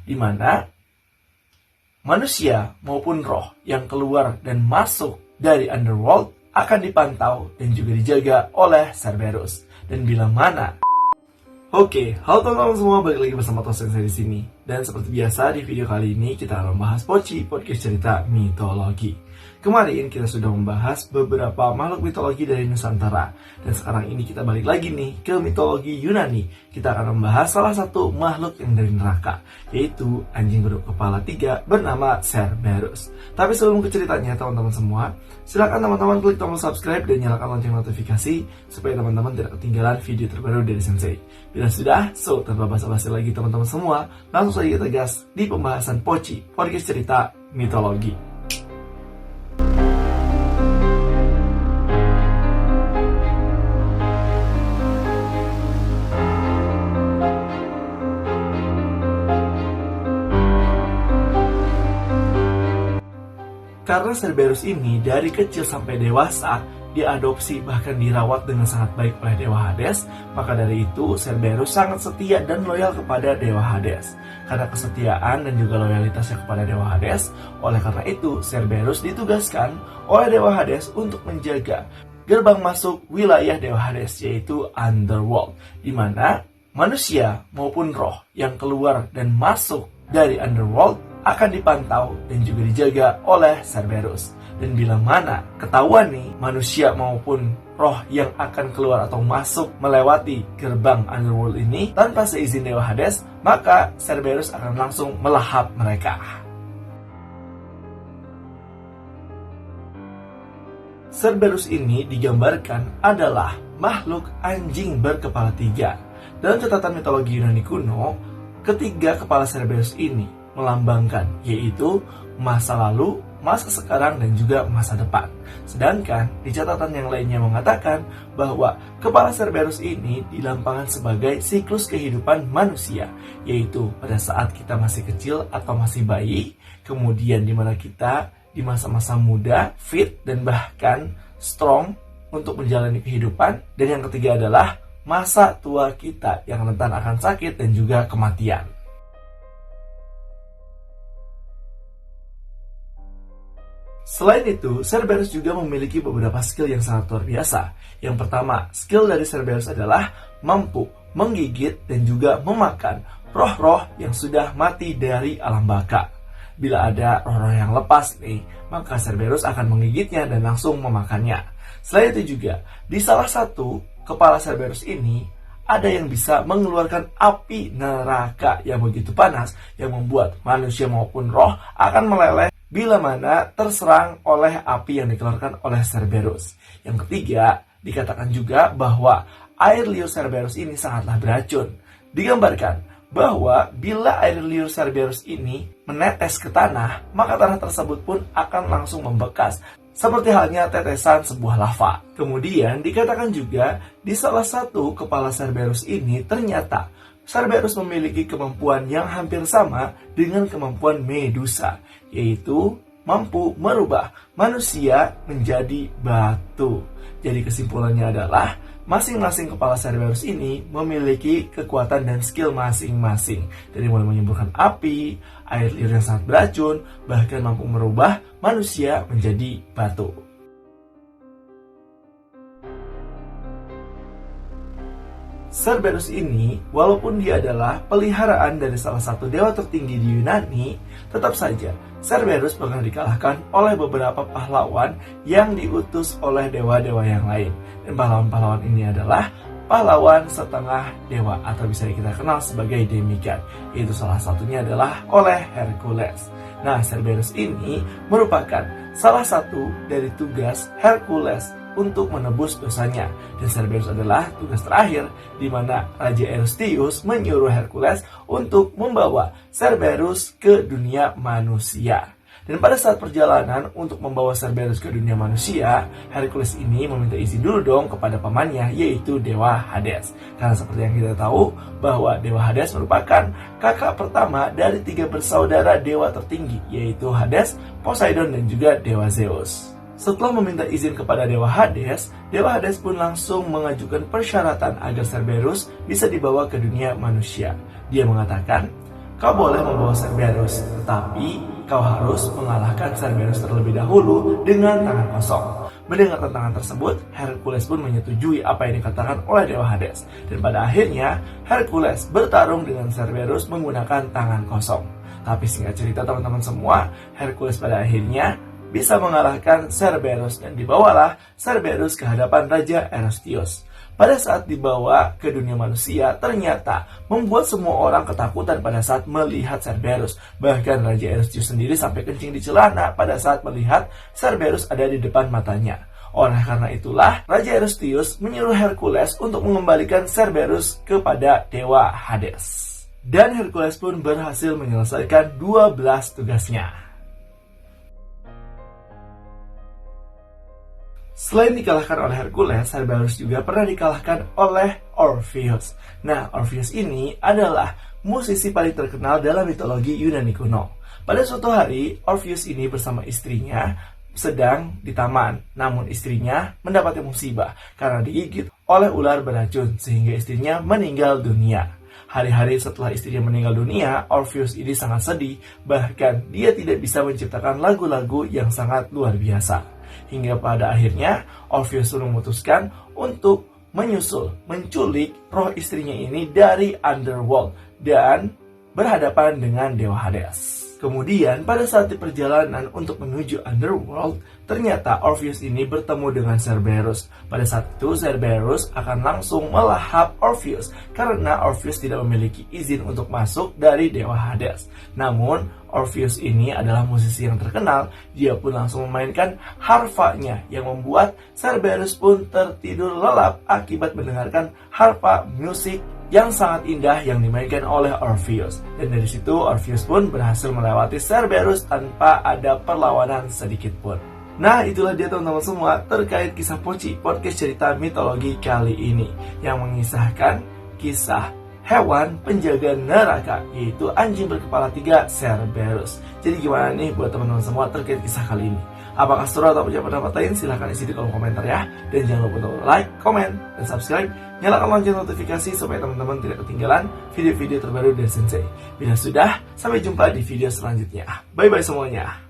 di mana manusia maupun roh yang keluar dan masuk dari underworld akan dipantau dan juga dijaga oleh Cerberus. Dan bila mana Oke, halo teman-teman semua, balik lagi bersama Tosen saya di sini. Dan seperti biasa di video kali ini kita akan membahas Poci, podcast cerita mitologi. Kemarin kita sudah membahas beberapa makhluk mitologi dari Nusantara. Dan sekarang ini kita balik lagi nih ke mitologi Yunani. Kita akan membahas salah satu makhluk yang dari neraka, yaitu anjing berkepala 3 bernama Cerberus. Tapi sebelum ke ceritanya teman-teman semua, silakan teman-teman klik tombol subscribe dan nyalakan lonceng notifikasi supaya teman-teman tidak ketinggalan video terbaru dari Sensei. Bila sudah, tanpa basa-basi lagi teman-teman semua, langsung saja kita gas di pembahasan Poci, podcast cerita mitologi. Karena Cerberus ini dari kecil sampai dewasa diadopsi bahkan dirawat dengan sangat baik oleh Dewa Hades, maka dari itu Cerberus sangat setia dan loyal kepada Dewa Hades. Karena kesetiaan dan juga loyalitasnya kepada Dewa Hades, oleh karena itu Cerberus ditugaskan oleh Dewa Hades untuk menjaga gerbang masuk wilayah Dewa Hades, yaitu Underworld, di mana manusia maupun roh yang keluar dan masuk dari Underworld akan dipantau dan juga dijaga oleh Cerberus. Dan bila mana ketahuan nih manusia maupun roh yang akan keluar atau masuk melewati gerbang Underworld ini tanpa seizin Dewa Hades, maka Cerberus akan langsung melahap mereka. Cerberus ini digambarkan adalah makhluk anjing berkepala 3. Dalam catatan mitologi Yunani kuno, ketiga kepala Cerberus ini melambangkan, yaitu masa lalu, masa sekarang, dan juga masa depan. Sedangkan di catatan yang lainnya mengatakan bahwa kepala Cerberus ini dilambangkan sebagai siklus kehidupan manusia, yaitu pada saat kita masih kecil atau masih bayi, kemudian di mana kita di masa-masa muda, fit, dan bahkan strong untuk menjalani kehidupan, dan yang ketiga adalah masa tua kita yang rentan akan sakit dan juga kematian. Selain itu, Cerberus juga memiliki beberapa skill yang sangat luar biasa. Yang pertama, skill dari Cerberus adalah mampu menggigit dan juga memakan roh-roh yang sudah mati dari alam baka. Bila ada roh-roh yang lepas nih, maka Cerberus akan menggigitnya dan langsung memakannya. Selain itu juga, di salah satu kepala Cerberus ini ada yang bisa mengeluarkan api neraka yang begitu panas, yang membuat manusia maupun roh akan meleleh bila mana terserang oleh api yang dikeluarkan oleh Cerberus. Yang ketiga, dikatakan juga bahwa air liur Cerberus ini sangatlah beracun. Digambarkan bahwa bila air liur Cerberus ini menetes ke tanah, maka tanah tersebut pun akan langsung membekas, seperti halnya tetesan sebuah lava. Kemudian dikatakan juga di salah satu kepala Cerberus ini ternyata Cerberus memiliki kemampuan yang hampir sama dengan kemampuan Medusa, yaitu mampu merubah manusia menjadi batu. Jadi kesimpulannya adalah masing-masing kepala Cerberus ini memiliki kekuatan dan skill masing-masing. Dari mulai menyemburkan api, air liur yang sangat beracun, bahkan mampu merubah manusia menjadi batu. Cerberus ini, walaupun dia adalah peliharaan dari salah satu dewa tertinggi di Yunani, tetap saja Cerberus pernah dikalahkan oleh beberapa pahlawan yang diutus oleh dewa-dewa yang lain. Dan pahlawan-pahlawan ini adalah pahlawan setengah dewa atau bisa kita kenal sebagai demigod, yaitu salah satunya adalah oleh Hercules. Nah, Cerberus ini merupakan salah satu dari tugas Hercules untuk menebus dosanya. Dan Cerberus adalah tugas terakhir di mana Raja Eurystheus menyuruh Hercules untuk membawa Cerberus ke dunia manusia. Dan pada saat perjalanan untuk membawa Cerberus ke dunia manusia, Hercules ini meminta izin dulu dong kepada pamannya, yaitu Dewa Hades. Karena seperti yang kita tahu bahwa Dewa Hades merupakan kakak pertama dari 3 bersaudara dewa tertinggi, yaitu Hades, Poseidon, dan juga Dewa Zeus. Setelah meminta izin kepada Dewa Hades pun langsung mengajukan persyaratan agar Cerberus bisa dibawa ke dunia manusia. Dia mengatakan Kau boleh membawa Cerberus, tetapi kau harus mengalahkan Cerberus terlebih dahulu dengan tangan kosong. Mendengar tantangan tersebut, Hercules pun menyetujui apa yang dikatakan oleh Dewa Hades. Dan pada akhirnya, Hercules bertarung dengan Cerberus menggunakan tangan kosong. Tapi singkat cerita teman-teman semua, Hercules pada akhirnya bisa mengalahkan Cerberus dan dibawalah Cerberus ke hadapan Raja Eurystheus. Pada saat dibawa ke dunia manusia, ternyata membuat semua orang ketakutan pada saat melihat Cerberus. Bahkan Raja Eurystheus sendiri sampai kencing di celana pada saat melihat Cerberus ada di depan matanya. Oleh karena itulah, Raja Eurystheus menyuruh Hercules untuk mengembalikan Cerberus kepada Dewa Hades. Dan Hercules pun berhasil menyelesaikan 12 tugasnya. Selain dikalahkan oleh Hercules, Cerberus juga pernah dikalahkan oleh Orpheus. Nah, Orpheus ini adalah musisi paling terkenal dalam mitologi Yunani kuno. Pada suatu hari, Orpheus ini bersama istrinya sedang di taman. Namun istrinya mendapati musibah karena digigit oleh ular beracun sehingga istrinya meninggal dunia. Hari-hari setelah istrinya meninggal dunia, Orpheus ini sangat sedih. Bahkan dia tidak bisa menciptakan lagu-lagu yang sangat luar biasa. Hingga pada akhirnya Orpheus memutuskan untuk menculik roh istrinya ini dari Underworld dan berhadapan dengan Dewa Hades. Kemudian pada saat di perjalanan untuk menuju Underworld, ternyata Orpheus ini bertemu dengan Cerberus. Pada saat itu Cerberus akan langsung melahap Orpheus karena Orpheus tidak memiliki izin untuk masuk dari Dewa Hades. Namun Orpheus ini adalah musisi yang terkenal, dia pun langsung memainkan harfanya yang membuat Cerberus pun tertidur lelap akibat mendengarkan harpa musik yang sangat indah yang dimainkan oleh Orpheus. Dan dari situ Orpheus pun berhasil melewati Cerberus tanpa ada perlawanan sedikit pun. Nah, itulah dia teman-teman semua terkait kisah Poci, podcast cerita mitologi kali ini yang mengisahkan kisah hewan penjaga neraka, yaitu anjing berkepala 3 Cerberus. Jadi gimana nih buat teman-teman semua terkait kisah kali ini? Apakah seru atau punya pendapat lain? Silahkan isi di kolom komentar ya. Dan jangan lupa untuk like, komen, dan subscribe. Nyalakan lonceng notifikasi supaya teman-teman tidak ketinggalan video-video terbaru dari Sensei. Bila sudah, sampai jumpa di video selanjutnya. Bye-bye semuanya.